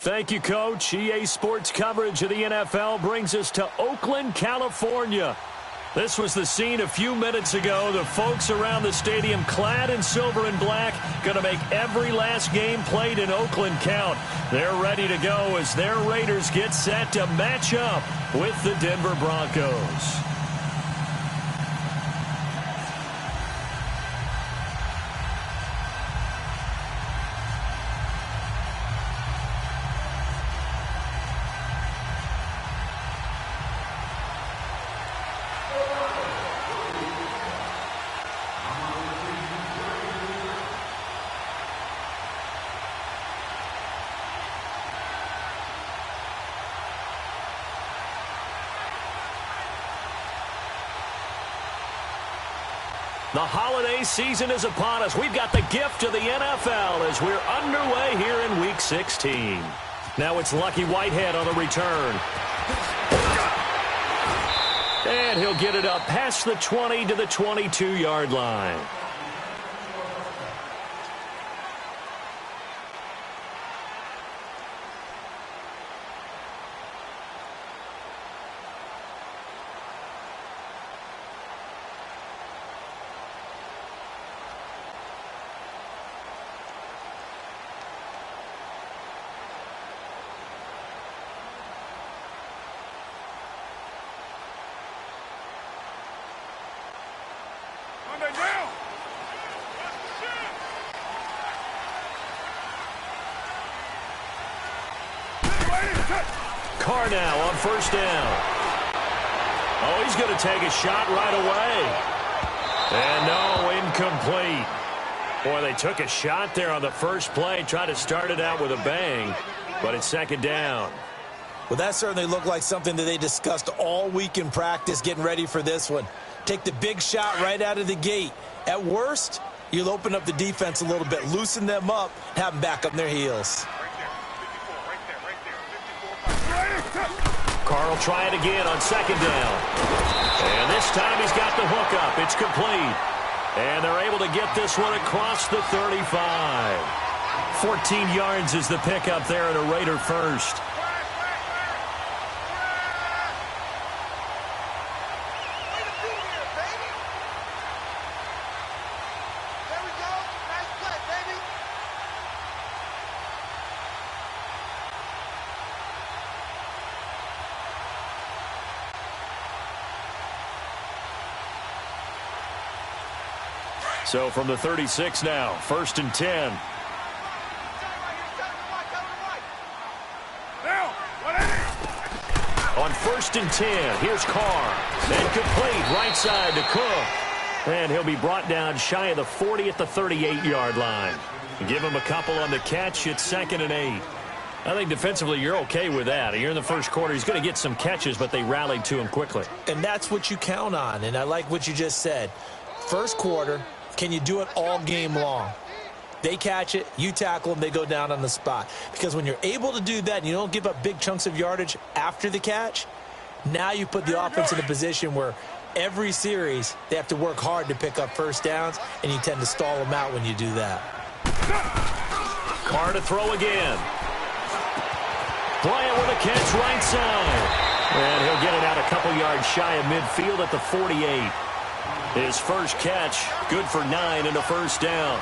Thank you, Coach. EA Sports coverage of the NFL brings us to Oakland, California. This was the scene a few minutes ago. The folks around the stadium clad in silver and black going to make every last game played in Oakland count. They're ready to go as their Raiders get set to match up with the Denver Broncos. The holiday season is upon us. We've got the gift of the NFL as we're underway here in Week 16. Now it's Lucky Whitehead on the return. And he'll get it up past the 20 to the 22-yard line. Carr now on first down. Oh, he's going to take a shot right away. And no, incomplete. Boy, they took a shot there on the first play, tried to start it out with a bang, but it's second down. Well, that certainly looked like something that they discussed all week in practice, getting ready for this one. Take the big shot right out of the gate. At worst, you'll open up the defense a little bit, loosen them up, have them back on their heels. Carr will try it again on second down. And this time he's got the hook up. It's complete. And they're able to get this one across the 35. 14 yards is the pickup there at a Raider first. So from the 36 now, 1st and 10. On 1st and 10, here's Carr. And complete right side to Cook. And he'll be brought down shy of the 40 at the 38-yard line. Give him a couple on the catch. It's 2nd and 8. I think defensively you're okay with that. Here in the first quarter, he's going to get some catches, but they rallied to him quickly. And that's what you count on, and I like what you just said. First quarter, can you do it all game long? They catch it, you tackle them, they go down on the spot. Because when you're able to do that and you don't give up big chunks of yardage after the catch, now you put the offense in a position where every series they have to work hard to pick up first downs, and you tend to stall them out when you do that. Carr to throw again. Bryant with a catch right side. And he'll get it out a couple yards shy of midfield at the 48. His first catch, good for 9 and a first down.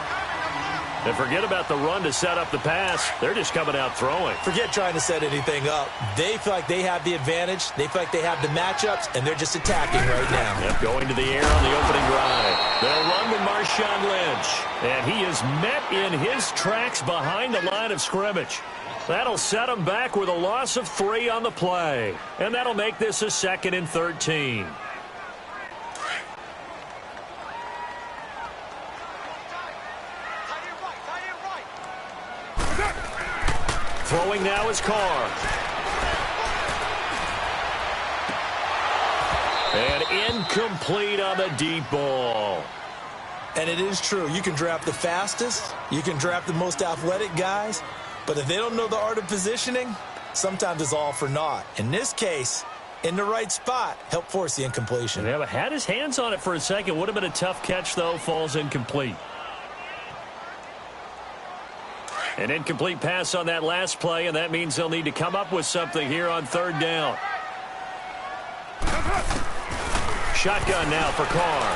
And forget about the run to set up the pass. They're just coming out throwing. Forget trying to set anything up. They feel like they have the advantage. They feel like they have the matchups, and they're just attacking right now. Yep, going to the air on the opening drive. They'll run with Marshawn Lynch. And he is met in his tracks behind the line of scrimmage. That'll set him back with a loss of 3 on the play. And that'll make this a 2nd and 13. Throwing now is Carr. And incomplete on the deep ball. And it is true. You can draft the fastest. You can draft the most athletic guys. But if they don't know the art of positioning, sometimes it's all for naught. In this case, in the right spot, help force the incompletion. Yeah, but had his hands on it for a second. Would have been a tough catch, though. Falls incomplete. An incomplete pass on that last play, and that means they'll need to come up with something here on third down. Shotgun now for Carr.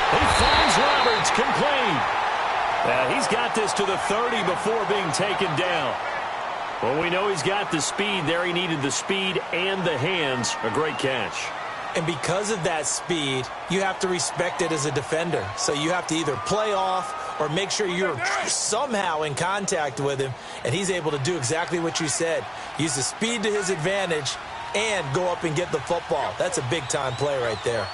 He finds Roberts, complete. He's got this to the 30 before being taken down. Well, we know he's got the speed there. He needed the speed and the hands. A great catch. And because of that speed, you have to respect it as a defender. So you have to either play off or make sure you're somehow in contact with him, and he's able to do exactly what you said. Use the speed to his advantage and go up and get the football. That's a big-time play right there.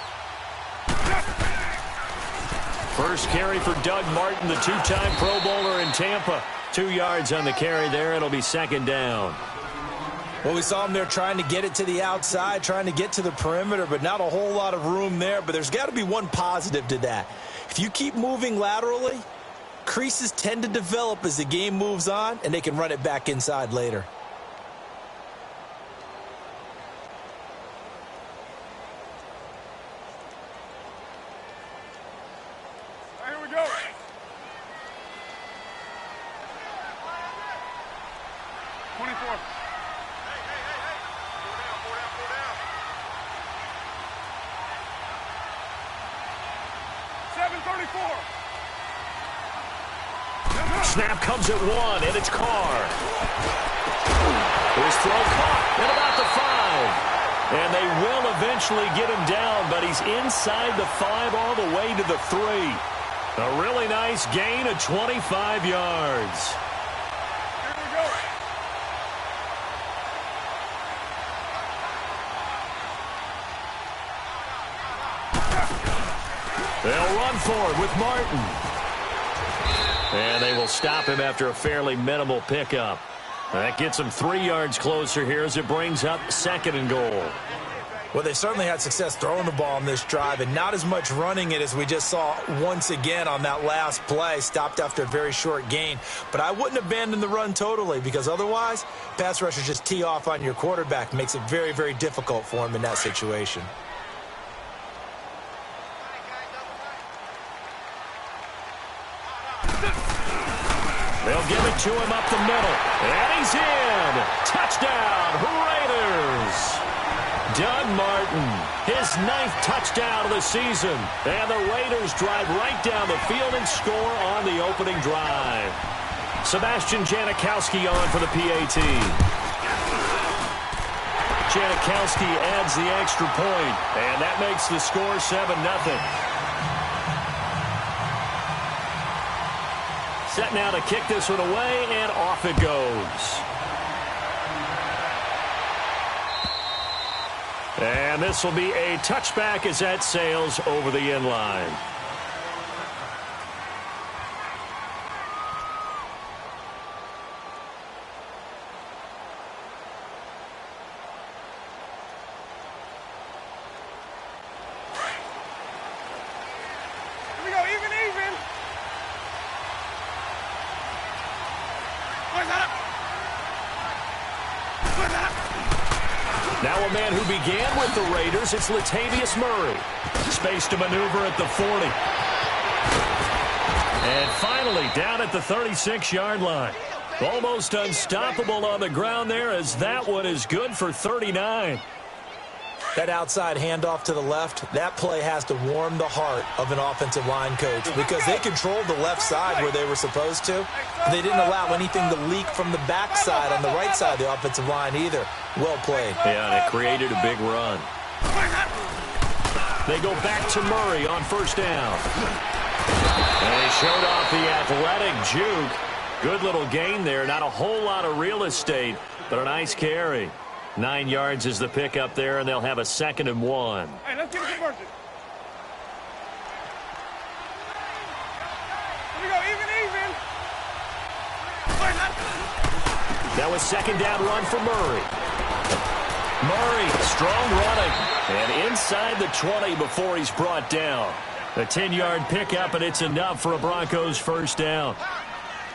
First carry for Doug Martin, the two-time Pro Bowler in Tampa. 2 yards on the carry there. It'll be second down. Well, we saw him there trying to get it to the outside, trying to get to the perimeter, but not a whole lot of room there. But there's got to be one positive to that. If you keep moving laterally, creases tend to develop as the game moves on, and they can run it back inside later. Here we go. Snap comes at 1, and it's Carr. His throw caught at about the 5. And they will eventually get him down, but he's inside the 5 all the way to the 3. A really nice gain of 25 yards. Here we go. They'll run for it with Martin. And they will stop him after a fairly minimal pickup. That gets him 3 yards closer here as it brings up second and goal. Well, they certainly had success throwing the ball on this drive and not as much running it as we just saw once again on that last play. Stopped after a very short gain. But I wouldn't abandon the run totally because otherwise, pass rushers just tee off on your quarterback. Makes it very, very difficult for him in that situation. They'll give it to him up the middle. And he's in. Touchdown, Raiders. Doug Martin, his 9th touchdown of the season. And the Raiders drive right down the field and score on the opening drive. Sebastian Janikowski on for the PAT. Janikowski adds the extra point, and that makes the score 7-0. Set now to kick this one away, and off it goes. And this will be a touchback as that sails over the end line. Here we go, even. Now a man who began with the Raiders, it's Latavius Murray. Space to maneuver at the 40. And finally down at the 36-yard line. Almost unstoppable on the ground there as that one is good for 39. That outside handoff to the left, that play has to warm the heart of an offensive line coach because they controlled the left side where they were supposed to. They didn't allow anything to leak from the backside on the right side of the offensive line either. Well played. Yeah, and it created a big run. They go back to Murray on first down. And he showed off the athletic juke. Good little gain there. Not a whole lot of real estate, but a nice carry. 9 yards is the pickup there, and they'll have a 2nd and 1. Hey, let's get a conversion. Here we go, even. That was 2nd down run for Murray. Murray, strong running, and inside the 20 before he's brought down. A 10-yard pickup, and it's enough for a Broncos first down.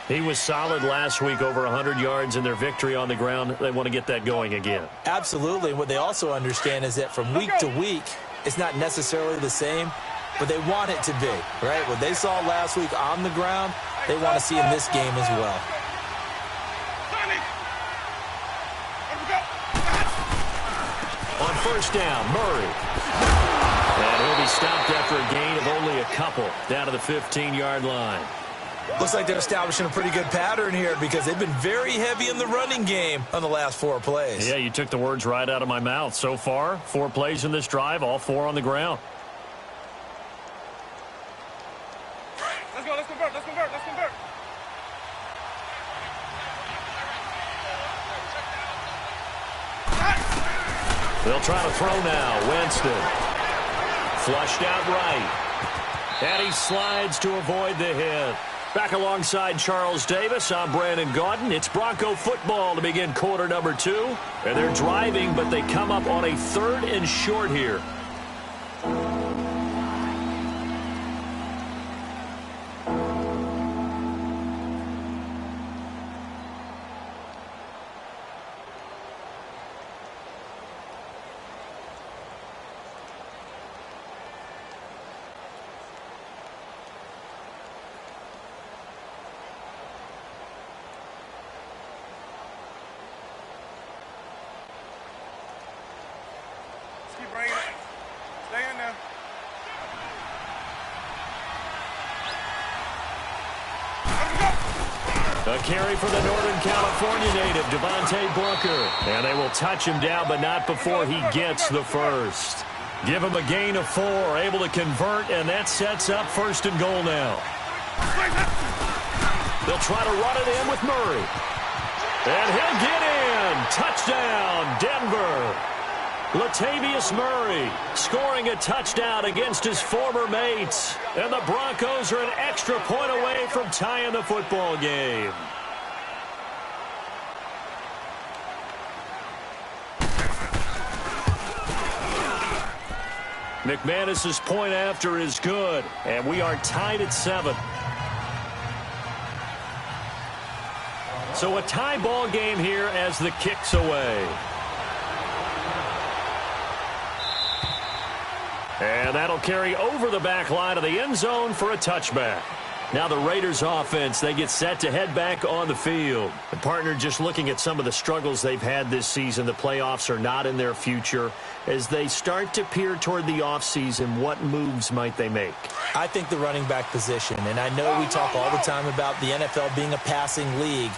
He was solid last week, over 100 yards in their victory on the ground. They want to get that going again. Absolutely. What they also understand is that from week to week, it's not necessarily the same, but they want it to be, right? What they saw last week on the ground, they want to see in this game as well. On first down, Murray. And he'll be stopped after a gain of only a couple down to the 15-yard line. Looks like they're establishing a pretty good pattern here because they've been very heavy in the running game on the last 4 plays. Yeah, you took the words right out of my mouth. So far, 4 plays in this drive, all 4 on the ground. Let's go, let's convert, let's convert, let's convert. They'll try to throw now. Winston. Flushed out right. And he slides to avoid the hit. Back alongside Charles Davis, I'm Brandon Gaudin. It's Bronco football to begin quarter number 2. And they're driving, but they come up on a 3rd and short here. Keep bringing it. Stay in there. A carry for the Northern California native, Devontae Booker. And they will touch him down, but not before he gets the first. Give him a gain of 4, able to convert, and that sets up 1st and goal now. They'll try to run it in with Murray. And he'll get in. Touchdown, Denver. Latavius Murray scoring a touchdown against his former mates. And the Broncos are an extra point away from tying the football game. McManus's point after is good, and we are tied at 7. So a tie ball game here as the kick's away. And that'll carry over the back line of the end zone for a touchback. Now the Raiders offense, they get set to head back on the field. The partner, just looking at some of the struggles they've had this season, the playoffs are not in their future. As they start to peer toward the offseason, what moves might they make? I think the running back position, and I know we talk all the time about the NFL being a passing league,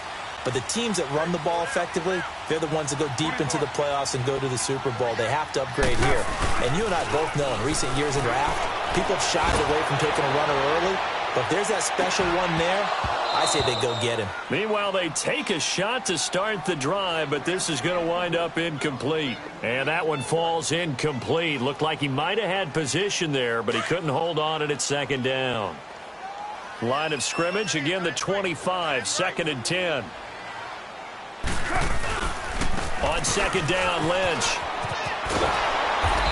but the teams that run the ball effectively, they're the ones that go deep into the playoffs and go to the Super Bowl. They have to upgrade here. And you and I both know in recent years in draft, people have shied away from taking a runner early. But if there's that special one there, I say they go get him. Meanwhile, they take a shot to start the drive, but this is going to wind up incomplete. And that one falls incomplete. Looked like he might have had position there, but he couldn't hold on it at 2nd down. Line of scrimmage, again the 25, 2nd and 10. On 2nd down, Lynch.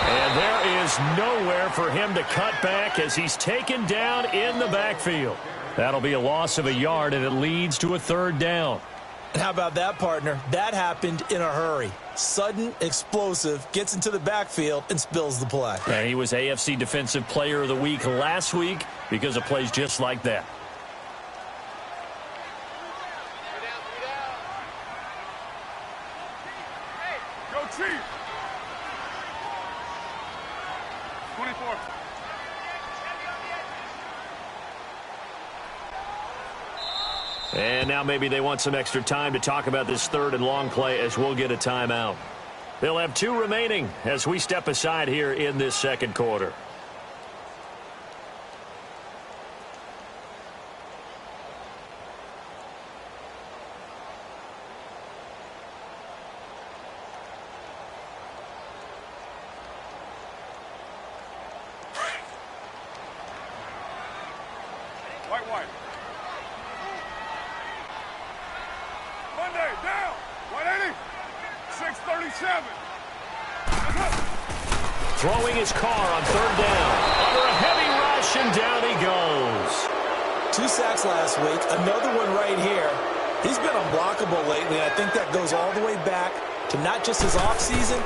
And there is nowhere for him to cut back as he's taken down in the backfield. That'll be a loss of a yard, and it leads to a 3rd down. And how about that, partner? That happened in a hurry. Sudden, explosive, gets into the backfield, and spills the play. And he was AFC Defensive Player of the Week last week because of plays just like that. Go Chief. 24. And now maybe they want some extra time to talk about this 3rd and long play as we'll get a timeout. They'll have 2 remaining as we step aside here in this 2nd quarter. White. Monday, down. 180. 637. Throwing his car on 3rd down. Under a heavy rush, and down he goes. 2 sacks last week. Another one right here. He's been unblockable lately, and I think that goes all the way back to not just his offseason,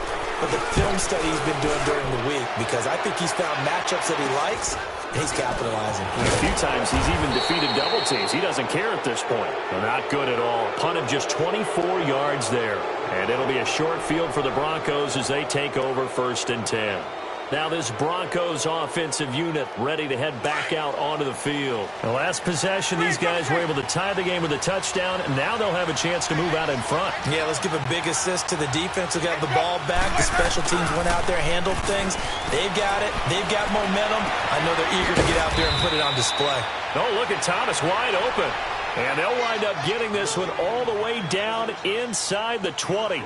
but the film study he's been doing during the week, because I think he's found matchups that he likes, and he's capitalizing. A few times he's even defeated double teams. He doesn't care at this point. They're not good at all. Punt of just 24 yards there. And it'll be a short field for the Broncos as they take over 1st and 10. Now this Broncos offensive unit ready to head back out onto the field. The last possession, these guys were able to tie the game with a touchdown, and now they'll have a chance to move out in front. Yeah, let's give a big assist to the defense who got the ball back. The special teams went out there, handled things. They've got it. They've got momentum. I know they're eager to get out there and put it on display. Oh, look at Thomas wide open. And they'll wind up getting this one all the way down inside the 20.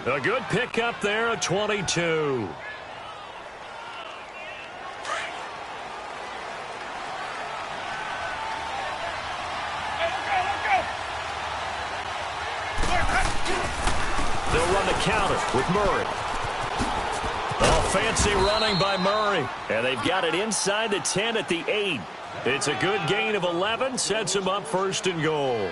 A good pickup there at 22. They'll run the counter with Murray. Oh, fancy running by Murray. And they've got it inside the 10 at the 8. It's a good gain of 11. Sets him up 1st and goal.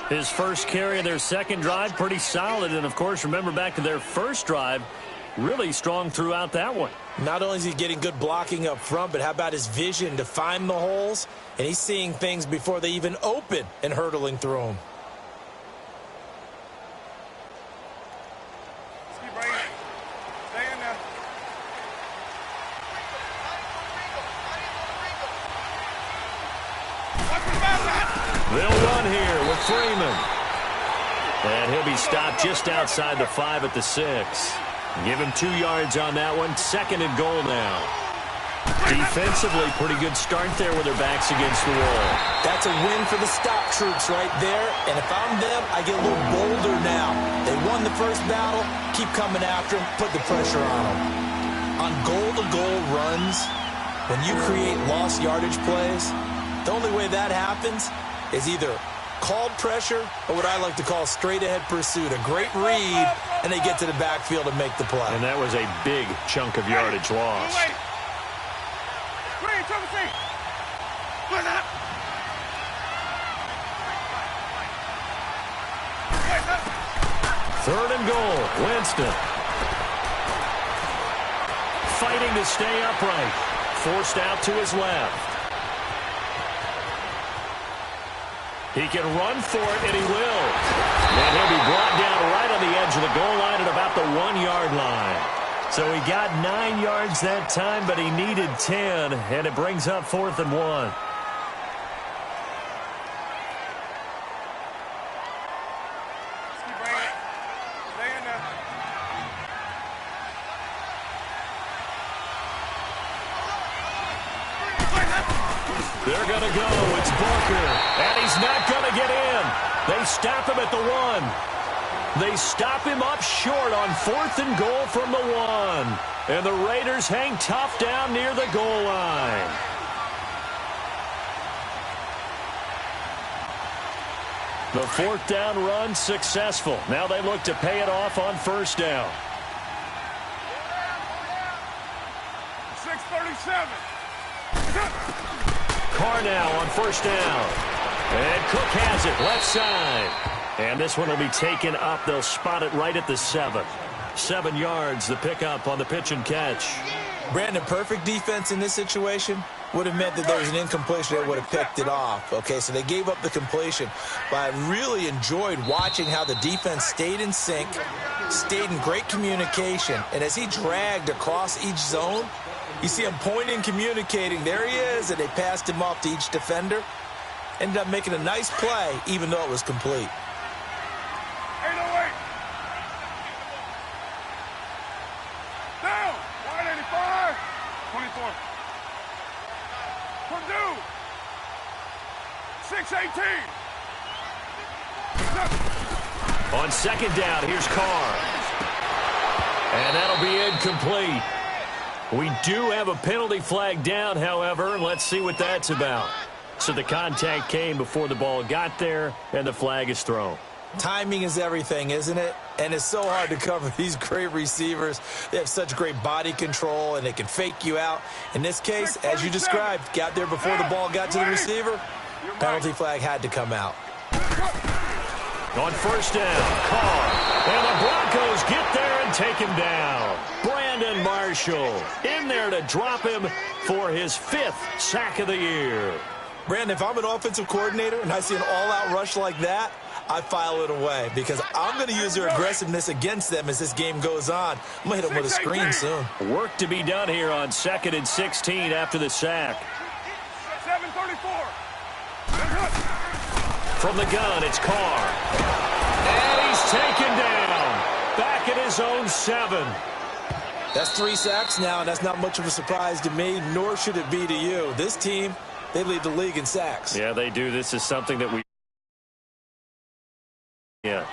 His first carry of their second drive, pretty solid. And, of course, remember back to their first drive, really strong throughout that one. Not only is he getting good blocking up front, but how about his vision to find the holes? And he's seeing things before they even open and hurtling through them. They'll run here with Freeman. And he'll be stopped just outside the 5 at the 6. Give him 2 yards on that one. 2nd and goal now. Defensively, pretty good start there with their backs against the wall. That's a win for the stop troops right there. And if I'm them, I get a little bolder now. They won the first battle. Keep coming after them. Put the pressure on them. On goal-to-goal runs, when you create lost yardage plays, the only way that happens is either called pressure or what I like to call straight-ahead pursuit. A great read, and they get to the backfield and make the play. And that was a big chunk of yardage lost. 3rd and goal, Winston. Fighting to stay upright. Forced out to his left. He can run for it, and he will. And he'll be brought down right on the edge of the goal line at about the 1-yard line. So he got 9 yards that time, but he needed 10, and it brings up 4th and 1. They're going to go. It's Booker. And he's not going to get in. They stop him at the 1. They stop him up short on 4th and goal from the 1. And the Raiders hang tough down near the goal line. The 4th down run successful. Now they look to pay it off on 1st down. 6:37. Carr now on 1st down. And Cook has it left side. And this one will be taken up. They'll spot it right at the 7. 7 yards, the pickup on the pitch and catch. Brandon, perfect defense in this situation would have meant that there was an incompletion. They would have picked it off. Okay, so they gave up the completion. But I really enjoyed watching how the defense stayed in sync, stayed in great communication. And as he dragged across each zone, you see him pointing, communicating. There he is, and they passed him off to each defender. Ended up making a nice play, even though it was complete. 808. Down. 185. 24. Purdue. 618. On 2nd down, here's Carr. And that'll be incomplete. We do have a penalty flag down, however, and let's see what that's about. So the contact came before the ball got there, and the flag is thrown. Timing is everything, isn't it? And it's so hard to cover these great receivers. They have such great body control, and they can fake you out. In this case, as you described, got there before the ball got to the receiver. Penalty flag had to come out. On 1st down, Carr. And the Broncos get there in taken down. Brandon Marshall in there to drop him for his 5th sack of the year. Brandon, if I'm an offensive coordinator and I see an all-out rush like that, I file it away because I'm going to use their aggressiveness against them as this game goes on. I'm going to hit them with a screen soon. Work to be done here on 2nd and 16 after the sack. 7:34. From the gun, it's Carr. And he's taken down. Back at his own 7. That's 3 sacks now, and that's not much of a surprise to me, nor should it be to you. This team, they lead the league in sacks. Yeah, they do. This is something that we... Yeah.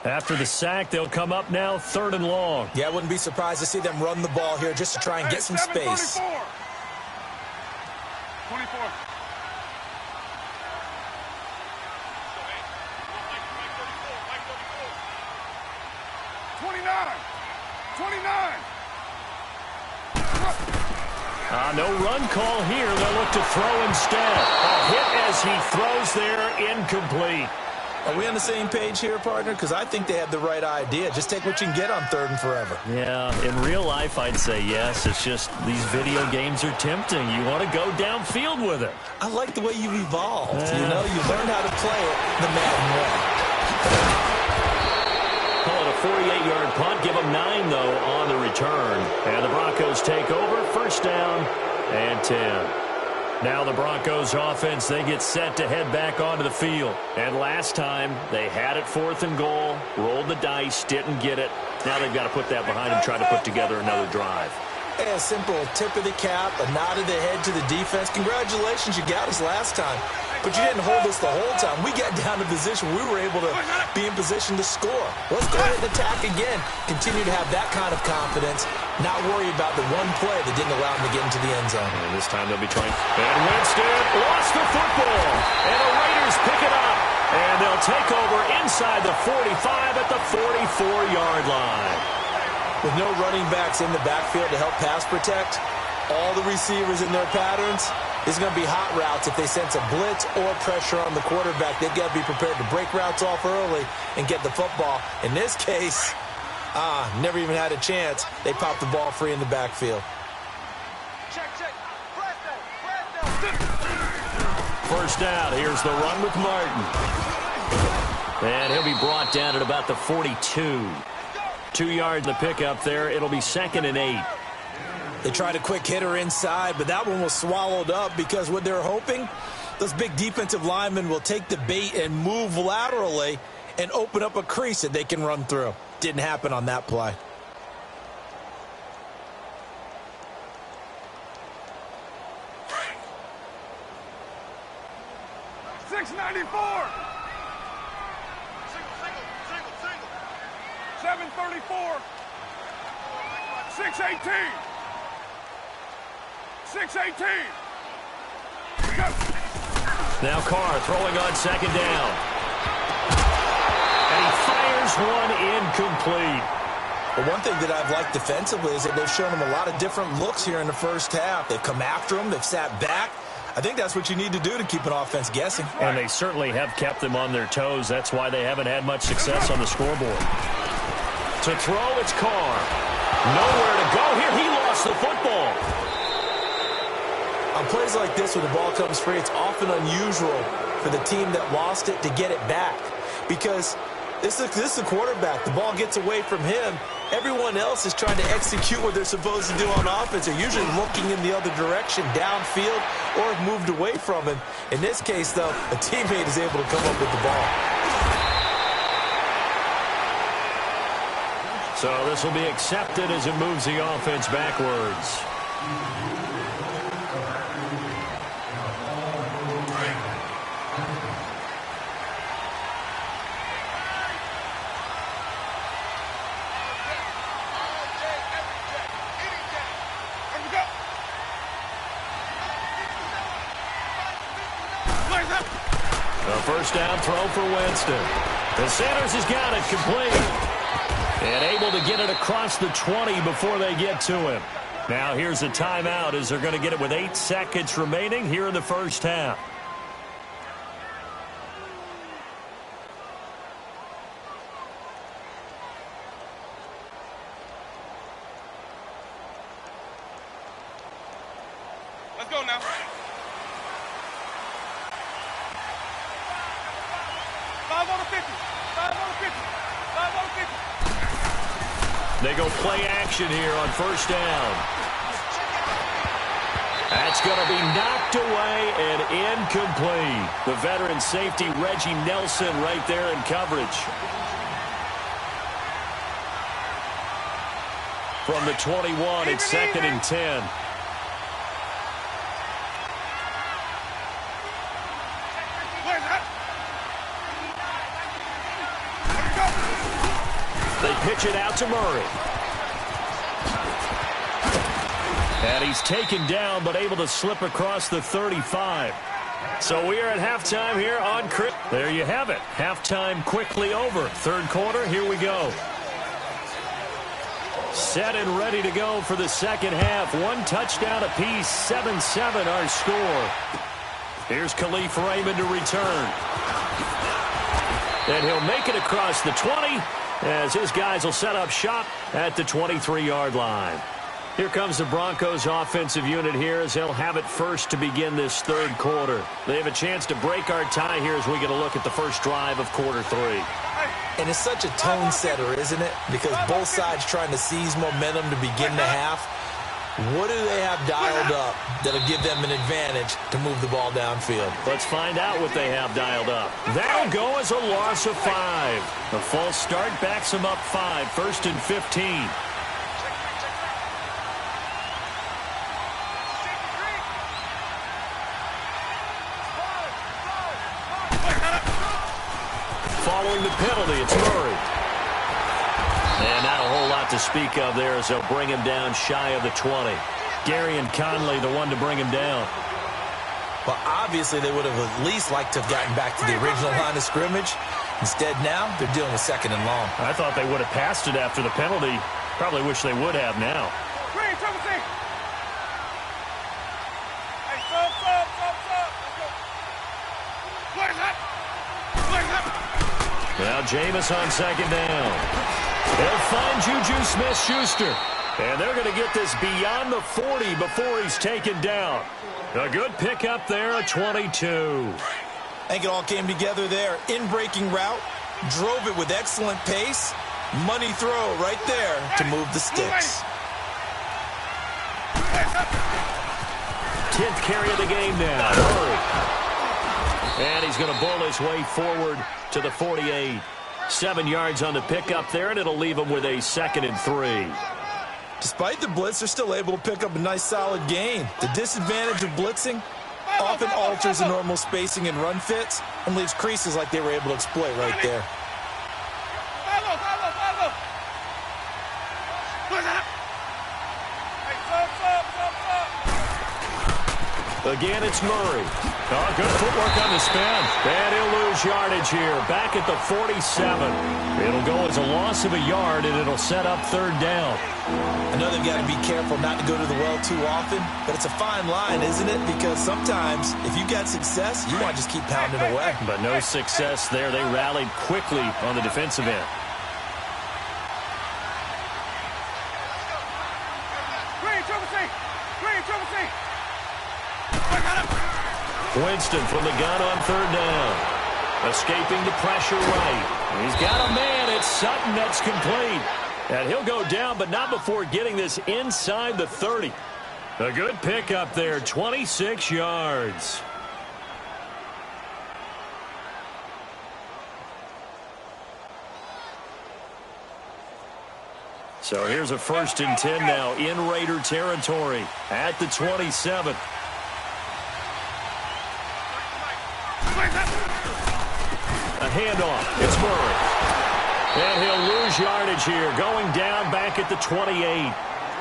After the sack, they'll come up now 3rd and long. Yeah, I wouldn't be surprised to see them run the ball here just to try and get some space. 24. 29. No run call here. They'll look to throw instead. A hit as he throws there, incomplete. Are we on the same page here, partner? Because I think they have the right idea. Just take what you can get on 3rd and forever. Yeah, in real life, I'd say yes. It's just these video games are tempting. You want to go downfield with it. I like the way you evolved. You know, you learned how to play it the Madden way. Call it a 48-yard punt. Give them 9, though, on the return. And the Broncos take over. 1st down and 10. Now the Broncos offense, they get set to head back onto the field. And last time, they had it 4th and goal, rolled the dice, didn't get it. Now they've got to put that behind them, try to put together another drive. A simple tip of the cap, a nod of the head to the defense. Congratulations, you got us last time. But you didn't hold us the whole time. We got down to position. We were able to be in position to score. Let's go ahead and attack again. Continue to have that kind of confidence. Not worry about the one play that didn't allow them to get into the end zone. And this time they'll be trying. And Winston lost the football. And the Raiders pick it up. And they'll take over inside the 45 at the 44-yard line. With no running backs in the backfield to help pass protect, all the receivers in their patterns, it's going to be hot routes if they sense a blitz or pressure on the quarterback. They've got to be prepared to break routes off early and get the football. In this case, never even had a chance. They popped the ball free in the backfield. Check. 1st down. Here's the run with Martin. And he'll be brought down at about the 42. 2 yards in the pickup there. It'll be 2nd and 8. They tried a quick hitter inside, but that one was swallowed up because what they're hoping, those big defensive linemen will take the bait and move laterally and open up a crease that they can run through. Didn't happen on that play. $6.94. 7:34. 6:18. 6:18. Now Carr throwing on 2nd down. And he fires one incomplete. But one thing that I've liked defensively is that they've shown them a lot of different looks here in the 1st half. They've come after them. They've sat back. I think that's what you need to do to keep an offense guessing. And they certainly have kept them on their toes. That's why they haven't had much success on the scoreboard. To throw, it's Carr. Nowhere to go here. He lost the football. On plays like this, when the ball comes free, it's often unusual for the team that lost it to get it back. Because this is the quarterback. The ball gets away from him. Everyone else is trying to execute what they're supposed to do on offense. They're usually looking in the other direction, downfield, or have moved away from him. In this case, though, a teammate is able to come up with the ball. So this will be accepted as it moves the offense backwards. A first down throw for Winston. The Sanders has got it complete. And able to get it across the 20 before they get to him. Now here's a timeout as they're going to get it with 8 seconds remaining here in the first half. Let's go now. 5 on the 50. 5 on the 50. 5 on the 50. They go play action here on first down. That's going to be knocked away and incomplete. The veteran safety Reggie Nelson right there in coverage. From the 21, it's 2nd and 10. They pitch it out to Murray. And he's taken down, but able to slip across the 35. So we are at halftime here on Chris. There you have it. Halftime quickly over. Third quarter, here we go. Set and ready to go for the second half. 1 touchdown apiece, 7-7 our score. Here's Khalif Raymond to return. And he'll make it across the 20 as his guys will set up shop at the 23-yard line. Here comes the Broncos offensive unit here as they'll have it first to begin this third quarter. They have a chance to break our tie here as we get a look at the first drive of quarter 3. And it's such a tone setter, isn't it? Because both sides trying to seize momentum to begin the half. What do they have dialed up that'll give them an advantage to move the ball downfield? Let's find out what they have dialed up. That'll go as a loss of 5. The false start backs them up 5. 1st and 15. Following the penalty, it's Murray. And not a whole lot to speak of there as they'll bring him down shy of the 20. Gary and Conley the one to bring him down. Well, obviously they would have at least liked to have gotten back to the original line of scrimmage. Instead now, they're dealing with 2nd and long. I thought they would have passed it after the penalty. Probably wish they would have now. Hey, stop. Let's go. Now Jameis on 2nd down. They'll find Juju Smith-Schuster. And they're going to get this beyond the 40 before he's taken down. A good pickup there at 22. I think it all came together there. In-breaking route, drove it with excellent pace. Money throw right there to move the sticks. 10th carry of the game now. Murray. And he's going to bowl his way forward to the 48. 7 yards on the pickup there, and it'll leave him with a 2nd and 3. Despite the blitz, they're still able to pick up a nice solid gain. The disadvantage of blitzing often alters the normal spacing and run fits and leaves creases like they were able to exploit right there. Again, it's Murray. Oh, good footwork on the spin. And he'll lose yardage here. Back at the 47. It'll go as a loss of a yard, and it'll set up 3rd down. I know they've got to be careful not to go to the well too often, but it's a fine line, isn't it? Because sometimes, if you got success, you want to just keep pounding away. But no success there. They rallied quickly on the defensive end. Winston from the gun on 3rd down. Escaping the pressure right. He's got a man. It's Sutton that's complete. And he'll go down, but not before getting this inside the 30. A good pickup there, 26 yards. So here's a 1st and 10 now in Raider territory at the 27. A handoff. It's Murray. And he'll lose yardage here. Going down back at the 28.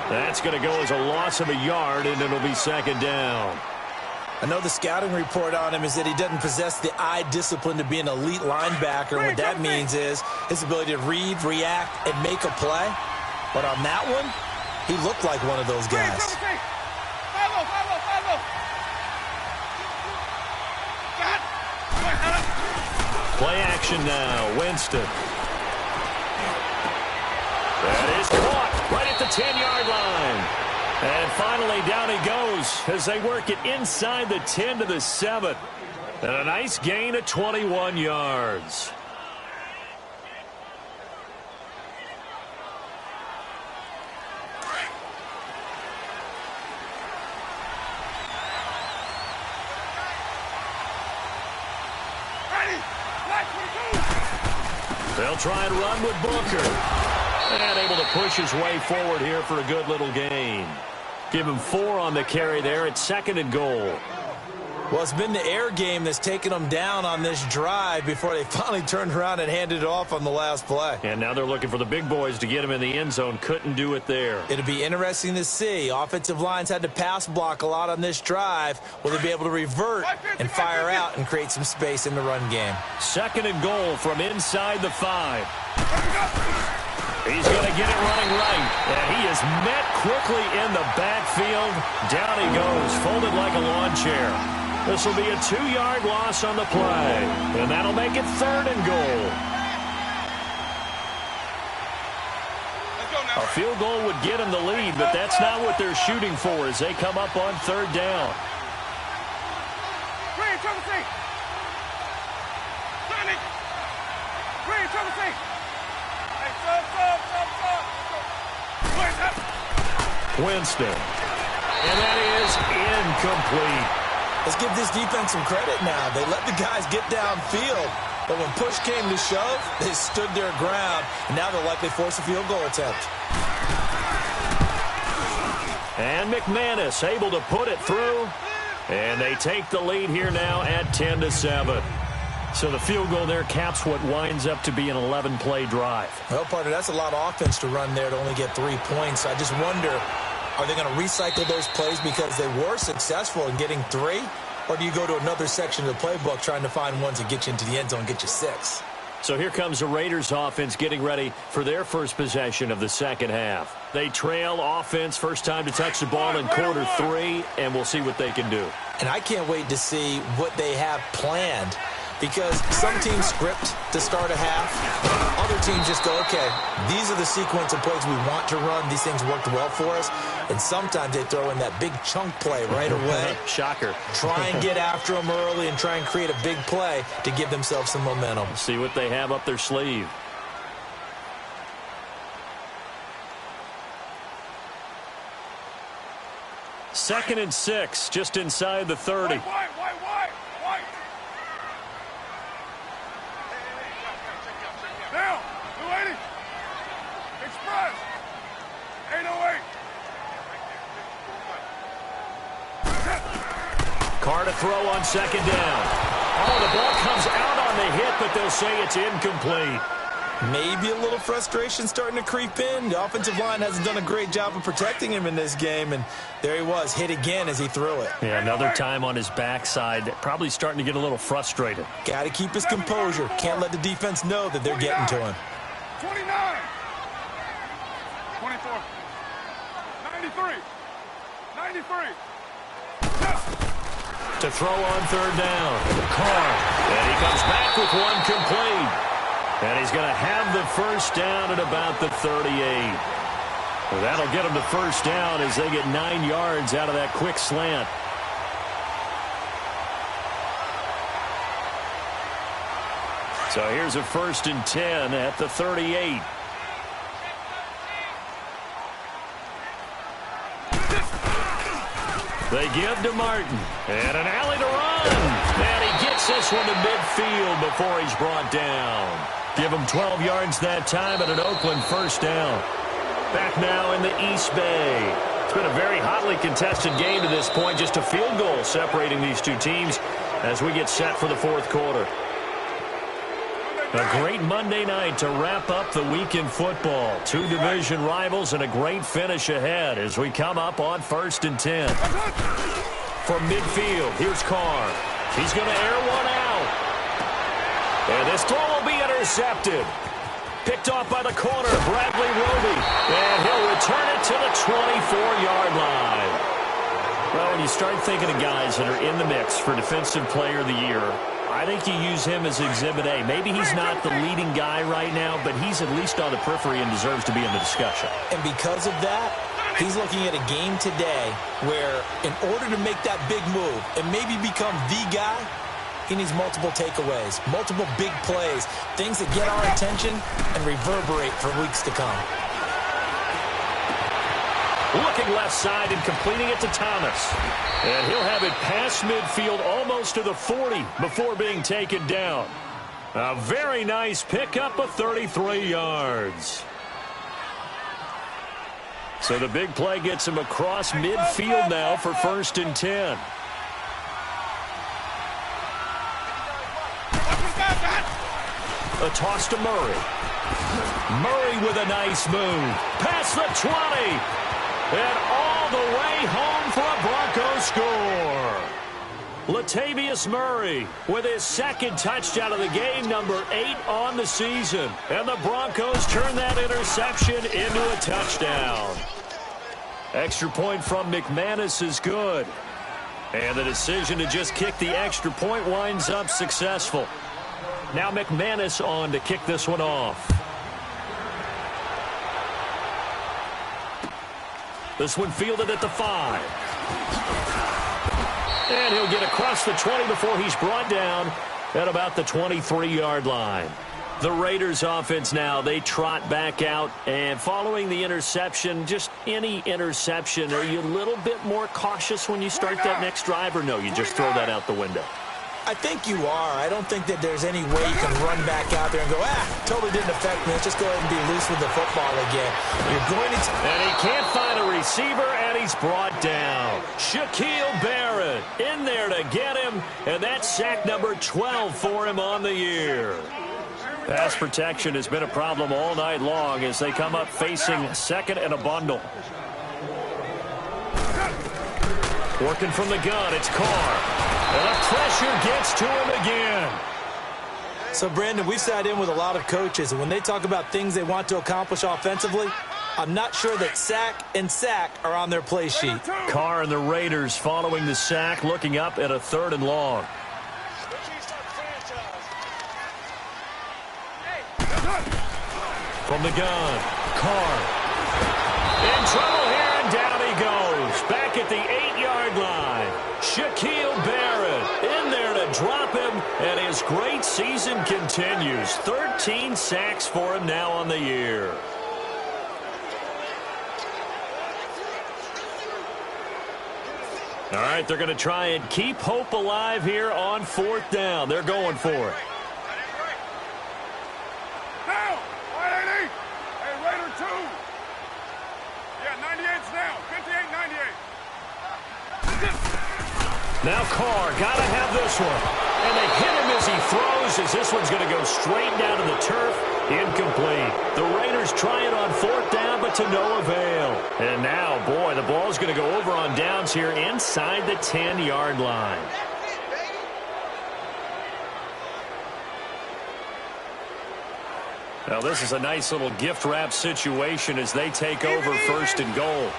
That's going to go as a loss of a yard, and it'll be 2nd down. I know the scouting report on him is that he doesn't possess the eye discipline to be an elite linebacker. What that means is his ability to read, react, and make a play. But on that one, he looked like one of those guys. Play action now. Winston. That is caught right at the 10-yard line. And finally, down he goes as they work it inside the 10 to the 7. And a nice gain of 21 yards. They'll try and run with Booker. And able to push his way forward here for a good little gain. Give him 4 on the carry there. It's 2nd and goal. Well, it's been the air game that's taken them down on this drive before they finally turned around and handed it off on the last play. And now they're looking for the big boys to get him in the end zone. Couldn't do it there. It'll be interesting to see. Offensive lines had to pass block a lot on this drive. Will they be able to revert and fire out and create some space in the run game? 2nd and goal from inside the 5. He's going to get it running right. And he is met quickly in the backfield. Down he goes, folded like a lawn chair. This will be a 2-yard loss on the play. And that'll make it 3rd and goal. A field goal would get him the lead, but that's not what they're shooting for as they come up on 3rd down. Winston. And that is incomplete. Let's give this defense some credit now. They let the guys get downfield, but when push came to shove, they stood their ground, and now they'll likely force a field goal attempt. And McManus able to put it through, and they take the lead here now at 10 to 7. So the field goal there caps what winds up to be an 11-play drive. Well, partner, that's a lot of offense to run there to only get 3 points. I just wonder, are they going to recycle those plays because they were successful in getting 3? Or do you go to another section of the playbook trying to find ones that get you into the end zone and get you 6? So here comes the Raiders offense getting ready for their first possession of the second half. They trail offense, first time to touch the ball in quarter 3, and we'll see what they can do. And I can't wait to see what they have planned. Because some teams script to start a half. Other teams just go, okay, these are the sequence of plays we want to run. These things worked well for us. And sometimes they throw in that big chunk play right away. Shocker. Try and get after them early and try and create a big play to give themselves some momentum. See what they have up their sleeve. Second and 6, just inside the 30. Carr to throw on 2nd down. Oh, the ball comes out on the hit, but they'll say it's incomplete. Maybe a little frustration starting to creep in. The offensive line hasn't done a great job of protecting him in this game, and there he was, hit again as he threw it. Yeah, another time on his backside, probably starting to get a little frustrated. Got to keep his composure. Can't let the defense know that they're getting to him. 29, 24, 93, 93. To throw on 3rd down. Carr. And he comes back with one complete. And he's going to have the first down at about the 38. Well, that'll get him the first down as they get 9 yards out of that quick slant. So here's a 1st and 10 at the 38. They give to Martin. And an alley to run. And he gets this one to midfield before he's brought down. Give him 12 yards that time and an Oakland first down. Back now in the East Bay. It's been a very hotly contested game to this point. Just a field goal separating these two teams as we get set for the 4th quarter. A great Monday night to wrap up the week in football. 2 division rivals and a great finish ahead as we come up on 1st and 10. from midfield. Here's Carr. He's going to air one out. And this throw will be intercepted. Picked off by the corner, Bradley Roby. And he'll return it to the 24-yard line. Well, when you start thinking of guys that are in the mix for Defensive Player of the Year, I think you use him as Exhibit A. Maybe he's not the leading guy right now, but he's at least on the periphery and deserves to be in the discussion. And because of that, he's looking at a game today where in order to make that big move and maybe become the guy, he needs multiple takeaways, multiple big plays, things that get our attention and reverberate for weeks to come. Looking left side and completing it to Thomas. And he'll have it past midfield almost to the 40 before being taken down. A very nice pickup of 33 yards. So the big play gets him across midfield now for 1st and 10. A toss to Murray. Murray with a nice move. Past the 20. And all the way home for a Broncos score. Latavius Murray with his 2nd touchdown of the game, number 8 on the season. And the Broncos turn that interception into a touchdown. Extra point from McManus is good. And the decision to just kick the extra point winds up successful. Now McManus on to kick this one off. This one fielded at the 5. And he'll get across the 20 before he's brought down at about the 23-yard line. The Raiders offense now, they trot back out. And following the interception, just any interception, are you a little bit more cautious when you start that next drive, or no, you just throw that out the window? I think you are. I don't think that there's any way you can run back out there and go, totally didn't affect me. Let's just go ahead and be loose with the football again. You're going to... And he can't find a receiver, and he's brought down. Shaquille Barrett in there to get him, and that's sack number 12 for him on the year. Pass protection has been a problem all night long as they come up facing 2nd and a bundle. Working from the gun, it's Carr. And the pressure gets to him again. So, Brandon, we've sat in with a lot of coaches, and when they talk about things they want to accomplish offensively, I'm not sure that sack and sack are on their play sheet. Carr and the Raiders following the sack, looking up at a 3rd and long. From the gun, Carr. In trouble here, and down he goes. Back at the 8-yard line. Shaquille Barrett in there to drop him, and his great season continues. 13 sacks for him now on the year. All right, they're going to try and keep hope alive here on 4th down. They're going for it. Now, 180. Hey, Raider 2. Yeah, 98's now. 58, 98. Now Carr, got to have this one. And they hit him as he throws, as this one's going to go straight down to the turf. Incomplete. The Raiders try it on 4th down, but to no avail. And now, boy, the ball's going to go over on downs here inside the 10-yard line. Now, this is a nice little gift wrap situation as they take over 1st and goal.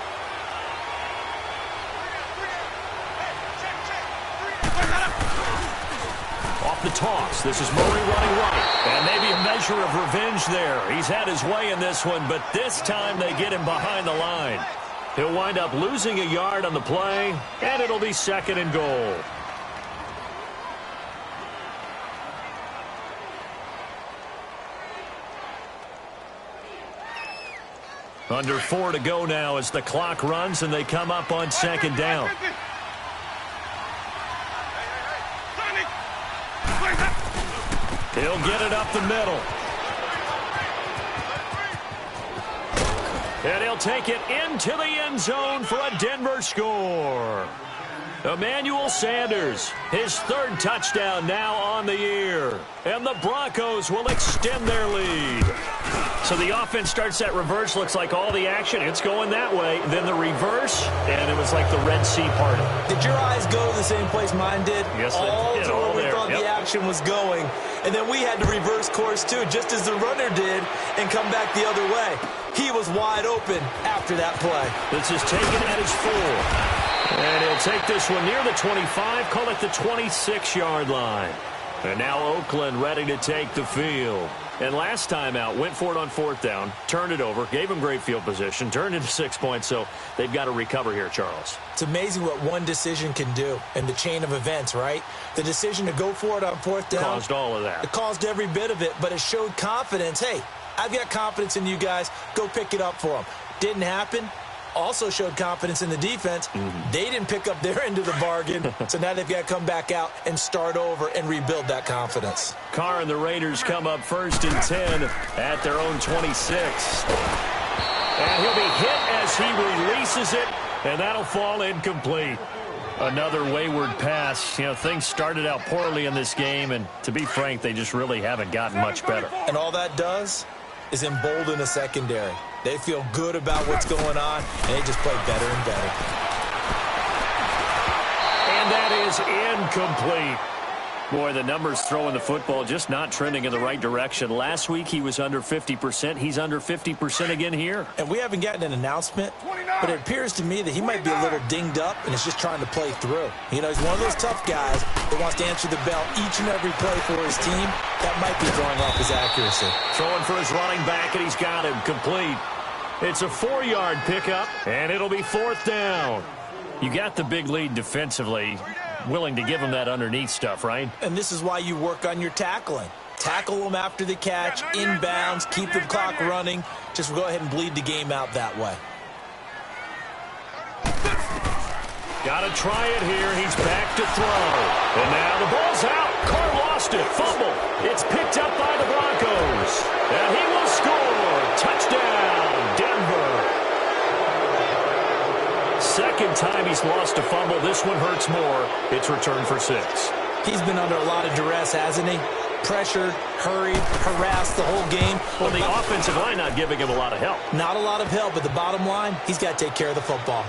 The toss. This is Murray running right. And maybe a measure of revenge there. He's had his way in this one, but this time they get him behind the line. He'll wind up losing a yard on the play, and it'll be 2nd and goal. Under 4 to go now as the clock runs, and they come up on 2nd down. He'll get it up the middle. And he'll take it into the end zone for a Denver score. Emmanuel Sanders, his third touchdown now on the year. And the Broncos will extend their lead. So the offense starts that reverse. Looks like all the action, it's going that way. Then the reverse, and it was like the Red Sea party. Did your eyes go to the same place mine did? Yes, all they did. to All where we there. thought Yep. the action was going. And then we had to reverse course, too, just as the runner did, and come back the other way. He was wide open after that play. This is taken at his 4. And he'll take this one near the 25, call it the 26-yard line. And now Oakland ready to take the field. And last time out, went for it on 4th down, turned it over, gave him great field position, turned into 6 points, so they've got to recover here, Charles. It's amazing what one decision can do in the chain of events, right? The decision to go for it on 4th down. Caused all of that. It caused every bit of it, but it showed confidence. Hey, I've got confidence in you guys. Go pick it up for them. Didn't happen. Also showed confidence in the defense. They didn't pick up their end of the bargain, so now they've got to come back out and start over and rebuild that confidence. Carr and the Raiders come up 1st and 10 at their own 26. And he'll be hit as he releases it, and that'll fall incomplete. Another wayward pass. You know, things started out poorly in this game, and to be frank, they just really haven't gotten much better. And all that does is embolden the secondary. They feel good about what's going on, and they just play better and better. And that is incomplete. Boy, the numbers throwing the football just not trending in the right direction. Last week he was under 50%. He's under 50% again here. And we haven't gotten an announcement, but it appears to me that he might be a little dinged up and is just trying to play through. You know, he's one of those tough guys that wants to answer the bell each and every play for his team. That might be throwing off his accuracy. Throwing for his running back, and he's got him complete. It's a 4-yard pickup, and it'll be 4th down. You got the big lead defensively. Willing to give him that underneath stuff, right? And this is why you work on your tackling. Tackle them after the catch, inbounds, keep the clock running. Just go ahead and bleed the game out that way. Got to try it here. He's back to throw. And now the ball's out. Carr lost it. Fumble. It's picked up by the Broncos. And he will score. Touchdown, Denver. Second time he's lost a fumble. This one hurts more. It's returned for 6. He's been under a lot of duress, hasn't he? Pressured, hurried, harassed the whole game. Well, the offensive line not giving him a lot of help. Not a lot of help, but the bottom line, he's got to take care of the football.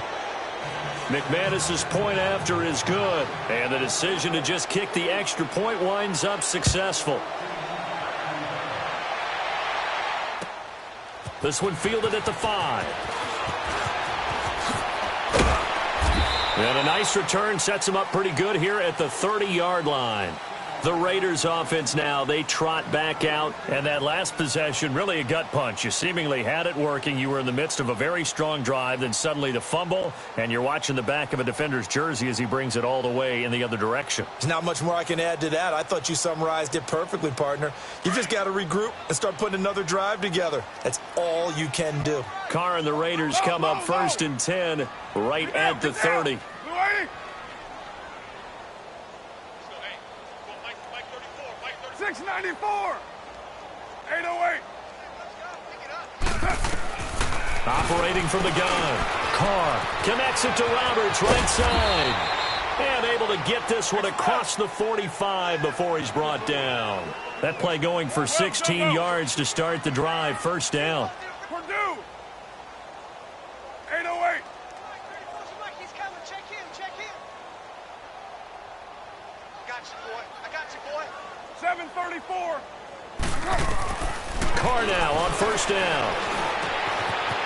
McManus's point after is good. And the decision to just kick the extra point winds up successful. This one fielded at the 5. And a nice return sets him up pretty good here at the 30-yard line. The Raiders offense now, they trot back out. And that last possession, really a gut punch. You seemingly had it working. You were in the midst of a very strong drive. Then suddenly the fumble. And you're watching the back of a defender's jersey as he brings it all the way in the other direction. There's not much more I can add to that. I thought you summarized it perfectly, partner. You've just got to regroup and start putting another drive together. That's all you can do. Carr and the Raiders come up 1st and 10 right at the 30. 694. 808. Operating from the gun. Carr connects it to Roberts right side. And able to get this one across the 45 before he's brought down. That play going for 16 yards to start the drive. 1st down. Purdue. 808. He's coming. Check him. Got you, boy. I got you, boy. 734. Carr now on 1st down.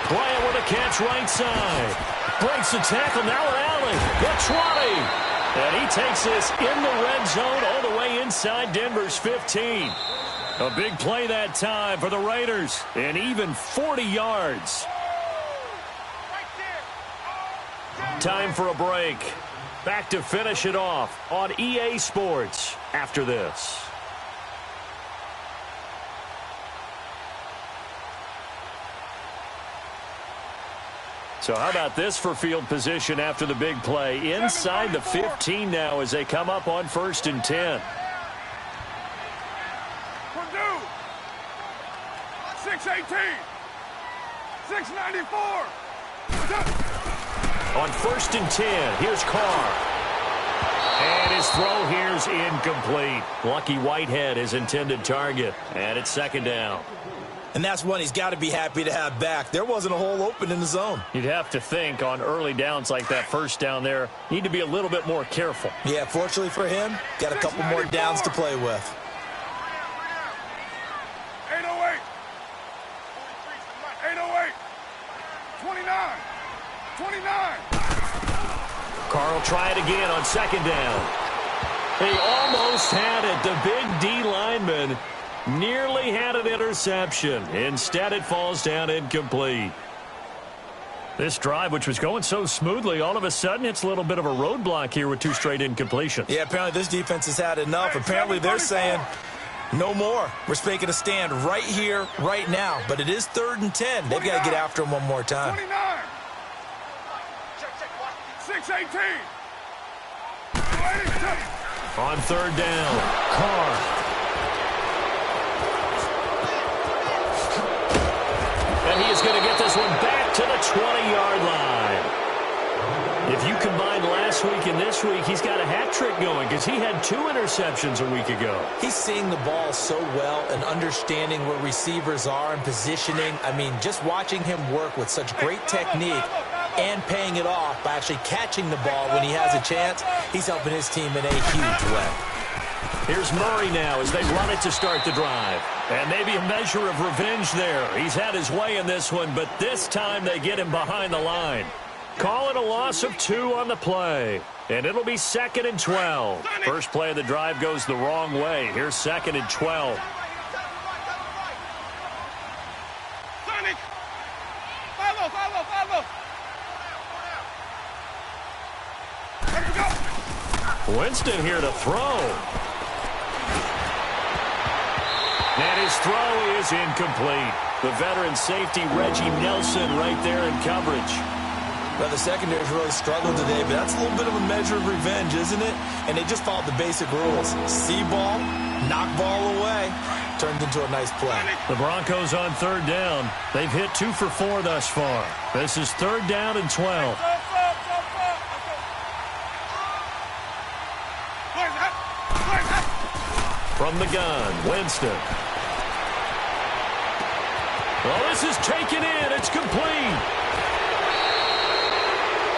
Bryant with a catch right side. Breaks the tackle. Now an alley. The 20. And he takes this in the red zone all the way inside Denver's 15. A big play that time for the Raiders. And even 40 yards. Time for a break. Back to finish it off on EA Sports after this. So how about this for field position after the big play? Inside the 15 now as they come up on 1st and 10. Purdue. 618. 694. On 1st and 10, here's Carr. And his throw here's incomplete. Lucky Whitehead, his intended target. And it's second down. And that's one he's got to be happy to have back. There wasn't a hole open in the zone. You'd have to think on early downs like that first down there, need to be a little bit more careful. Yeah, fortunately for him, got a couple more downs to play with. 808. 808. 29. 29. Carl try it again on second down. He almost had it. The big D lineman nearly had an interception. Instead, it falls down incomplete. This drive, which was going so smoothly, all of a sudden it's a little bit of a roadblock here with 2 straight incompletions. Yeah, apparently this defense has had enough. Apparently they're saying no more. We're making a stand right here, right now. But it is 3rd and 10. They've got to get after him one more time. 29. 618. On 3rd down, Carr. And he is going to get this one back to the 20-yard line. If you combine last week and this week, he's got a hat trick going because he had 2 interceptions a week ago. He's seeing the ball so well and understanding where receivers are and positioning. I mean, just watching him work with such great technique and paying it off by actually catching the ball when he has a chance, he's helping his team in a huge way. Here's Murray now as they run it to start the drive. And maybe a measure of revenge there. He's had his way in this one, but this time they get him behind the line. Call it a loss of 2 on the play. And it'll be 2nd and 12. First play of the drive goes the wrong way. Here's 2nd and 12. Winston here to throw. And his throw is incomplete. The veteran safety, Reggie Nelson, right there in coverage. Well, the secondary's really struggled today, but that's a little bit of a measure of revenge, isn't it? And they just followed the basic rules. See ball, knock ball away. Turns into a nice play. The Broncos on 3rd down. They've hit 2 for 4 thus far. This is 3rd down and 12. From the gun, Winston. Well, this is taken in. It's complete.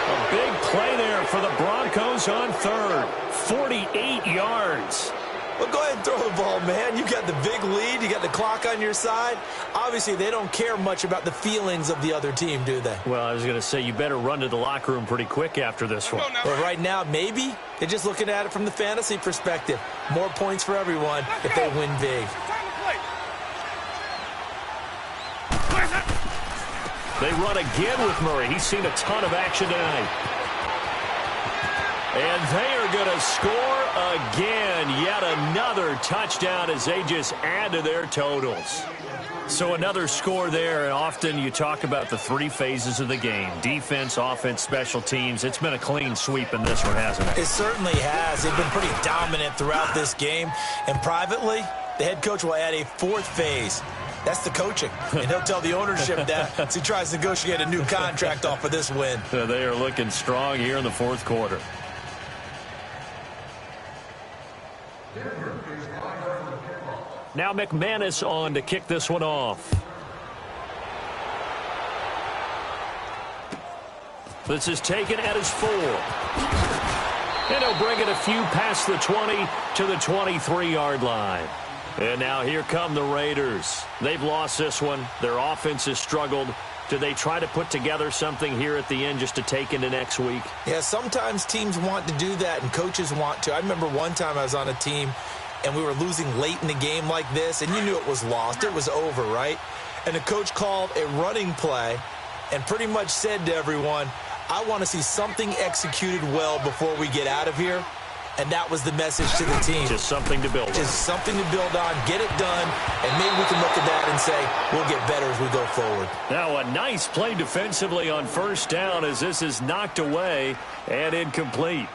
A big play there for the Broncos on 3rd. 48 yards. Well, go ahead and throw the ball, man. You got the big lead. You got the clock on your side. Obviously, they don't care much about the feelings of the other team, do they? Well, I was going to say, you better run to the locker room pretty quick after this one. Well, right now, maybe. They're just looking at it from the fantasy perspective. More points for everyone if they win big. They run again with Murray. He's seen a ton of action tonight. And they are going to score again. Yet another touchdown as they just add to their totals. So another score there. And often you talk about the 3 phases of the game. Defense, offense, special teams. It's been a clean sweep in this one, hasn't it? It certainly has. They've been pretty dominant throughout this game. And privately, the head coach will add a 4th phase. That's the coaching. And he'll tell the ownership that as he tries to negotiate a new contract off of this win. They are looking strong here in the 4th quarter. Now McManus on to kick this one off. This is taken at his 4. And he'll bring it a few past the 20 to the 23-yard line. And now here come the Raiders. They've lost this one. Their offense has struggled. Do they try to put together something here at the end just to take into next week? Yeah, sometimes teams want to do that and coaches want to. I remember one time I was on a team and we were losing late in the game like this, and you knew it was lost. It was over, right? And the coach called a running play and pretty much said to everyone, I want to see something executed well before we get out of here. And that was the message to the team. Just something to build on. Just something to build on, get it done, and maybe we can look at that and say, we'll get better as we go forward. Now a nice play defensively on 1st down as this is knocked away and incomplete.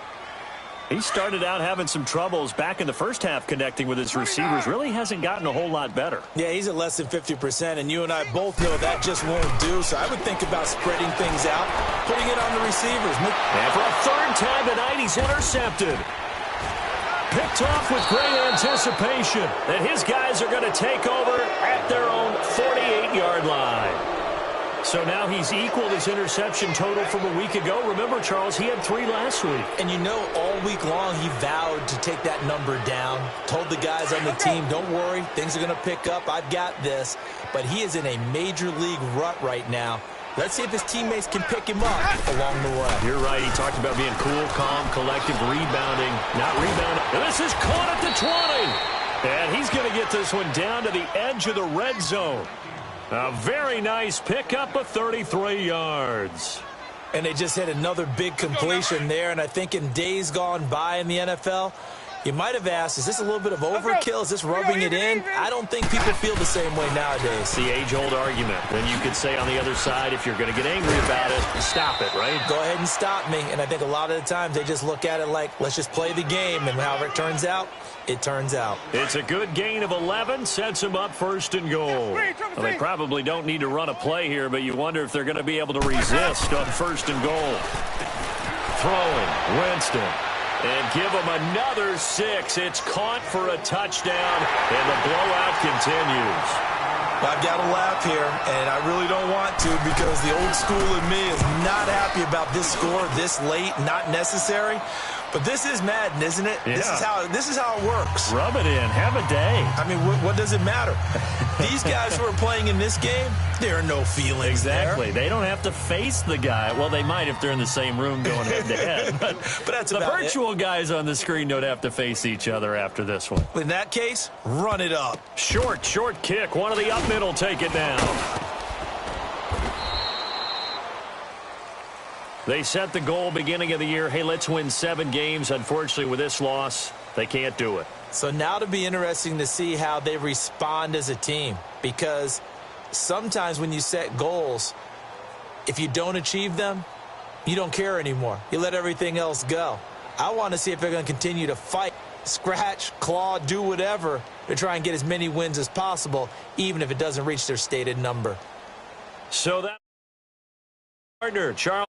He started out having some troubles back in the first half connecting with his receivers. Really hasn't gotten a whole lot better. Yeah, he's at less than 50%, and you and I both know that just won't do. So I would think about spreading things out, putting it on the receivers. And for a 3rd time tonight, he's intercepted. Picked off with great anticipation. And his guys are going to take over at their own 48-yard line. So now he's equaled his interception total from a week ago. Remember, Charles, he had 3 last week. And you know, all week long he vowed to take that number down. Told the guys on the team, don't worry, things are going to pick up. I've got this. But he is in a major league rut right now. Let's see if his teammates can pick him up along the way. You're right. He talked about being cool, calm, collective, rebounding. Not rebounding. And this is caught at the 20. And he's going to get this one down to the edge of the red zone. A very nice pickup of 33 yards. And they just hit another big completion there. And I think in days gone by in the NFL, you might have asked, is this a little bit of overkill? Is this rubbing it in? I don't think people feel the same way nowadays. The age-old argument. Then you could say on the other side, if you're going to get angry about it, stop it, right? Go ahead and stop me. And I think a lot of the times they just look at it like, let's just play the game. And however it turns out, it turns out. It's a good gain of 11, sets him up 1st and goal. Well, they probably don't need to run a play here, but you wonder if they're going to be able to resist on 1st and goal. Throwing, Winston. And give him another 6. It's caught for a touchdown, and the blowout continues. I've got to laugh here, and I really don't want to because the old school in me is not happy about this score this late, not necessary. But this is Madden, isn't it? Yeah. This is how it works. Rub it in. Have a day. I mean, what does it matter? These guys who are playing in this game, there are no feelings Exactly. there. They don't have to face the guy. Well, they might if they're in the same room going head-to-head. But that's the about virtual guys on the screen don't have to face each other after this one. In that case, run it up. Short kick. One of the up middle take it down. They set the goal beginning of the year. Hey, let's win 7 games. Unfortunately, with this loss, they can't do it. So now it'll be interesting to see how they respond as a team. Because sometimes when you set goals, if you don't achieve them, you don't care anymore. You let everything else go. I want to see if they're going to continue to fight, scratch, claw, do whatever to try and get as many wins as possible, even if it doesn't reach their stated number. So that partner, Charles.